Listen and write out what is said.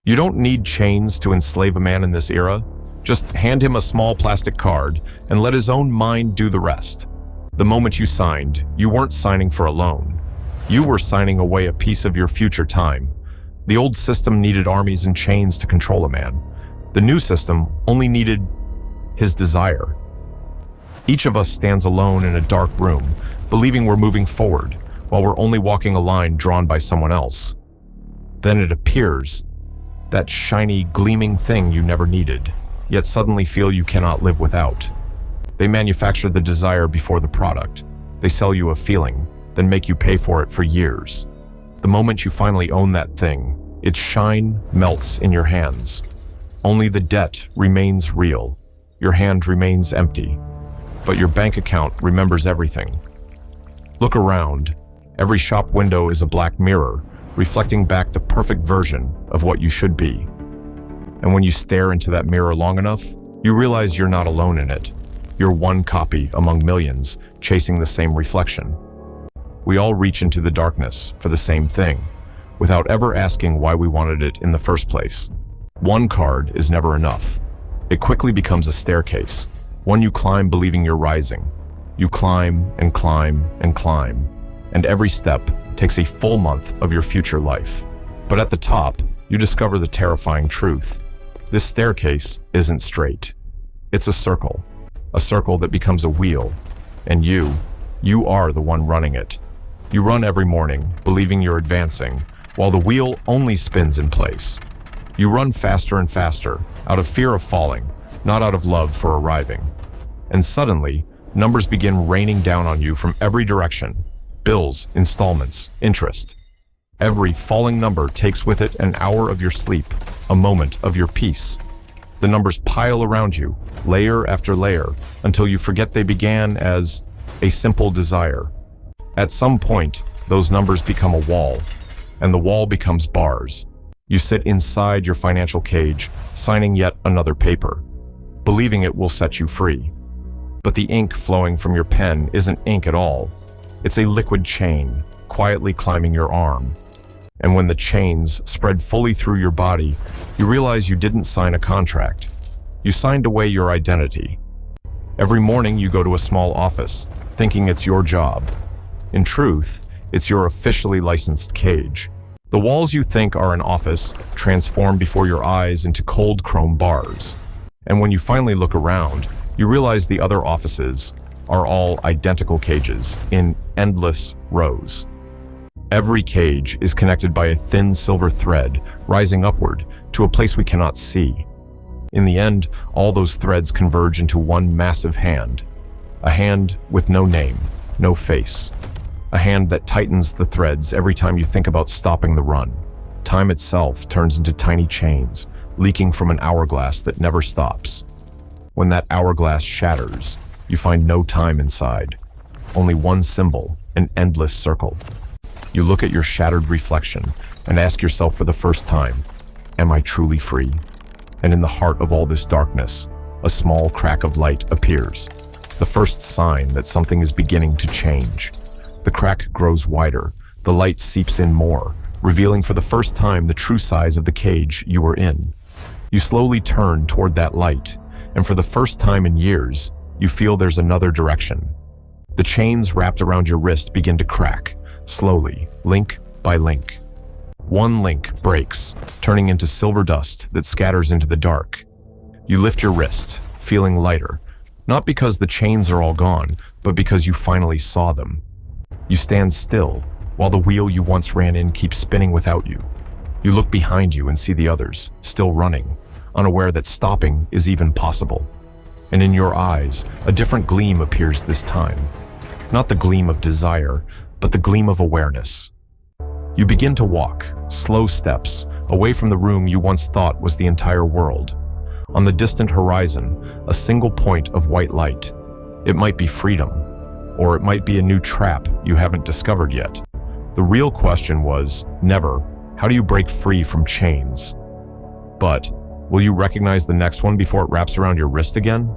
You don't need chains to enslave a man in this era. Just hand him a small plastic card and let his own mind do the rest. The moment you signed, you weren't signing for a loan. You were signing away a piece of your future time. The old system needed armies and chains to control a man. The new system only needed his desire. Each of us stands alone in a dark room, believing we're moving forward, while we're only walking a line drawn by someone else. Then it appears, that shiny, gleaming thing you never needed, yet suddenly feel you cannot live without. They manufacture the desire before the product. They sell you a feeling, then make you pay for it for years. The moment you finally own that thing, its shine melts in your hands. Only the debt remains real. Your hand remains empty, but your bank account remembers everything. Look around. Every shop window is a black mirror, reflecting back the perfect version of what you should be. And when you stare into that mirror long enough, you realize you're not alone in it. You're one copy among millions, chasing the same reflection. We all reach into the darkness for the same thing, without ever asking why we wanted it in the first place. One card is never enough. It quickly becomes a staircase, one you climb believing you're rising. You climb and climb and climb, and every step takes a full month of your future life. But at the top, you discover the terrifying truth. This staircase isn't straight. It's a circle that becomes a wheel, and you are the one running it. You run every morning, believing you're advancing, while the wheel only spins in place. You run faster and faster, out of fear of falling, not out of love for arriving. And suddenly, numbers begin raining down on you from every direction. Bills, installments, interest. Every falling number takes with it an hour of your sleep, a moment of your peace. The numbers pile around you, layer after layer, until you forget they began as a simple desire. At some point, those numbers become a wall, and the wall becomes bars. You sit inside your financial cage, signing yet another paper, believing it will set you free. But the ink flowing from your pen isn't ink at all. It's a liquid chain, quietly climbing your arm. And when the chains spread fully through your body, you realize you didn't sign a contract. You signed away your identity. Every morning you go to a small office, thinking it's your job. In truth, it's your officially licensed cage. The walls you think are an office transform before your eyes into cold chrome bars. And when you finally look around, you realize the other offices are all identical cages in endless rows. Every cage is connected by a thin silver thread rising upward to a place we cannot see. In the end, all those threads converge into one massive hand. A hand with no name, no face. A hand that tightens the threads every time you think about stopping the run. Time itself turns into tiny chains, leaking from an hourglass that never stops. When that hourglass shatters, you find no time inside. Only one symbol, an endless circle. You look at your shattered reflection and ask yourself for the first time, am I truly free? And in the heart of all this darkness, a small crack of light appears. The first sign that something is beginning to change. The crack grows wider, the light seeps in more, revealing for the first time the true size of the cage you were in. You slowly turn toward that light, and for the first time in years, you feel there's another direction. The chains wrapped around your wrist begin to crack, slowly, link by link. One link breaks, turning into silver dust that scatters into the dark. You lift your wrist, feeling lighter, not because the chains are all gone, but because you finally saw them. You stand still, while the wheel you once ran in keeps spinning without you. You look behind you and see the others, still running, unaware that stopping is even possible. And in your eyes, a different gleam appears this time. Not the gleam of desire, but the gleam of awareness. You begin to walk, slow steps, away from the room you once thought was the entire world. On the distant horizon, a single point of white light. It might be freedom, or it might be a new trap you haven't discovered yet. The real question was, never, how do you break free from chains? But, will you recognize the next one before it wraps around your wrist again?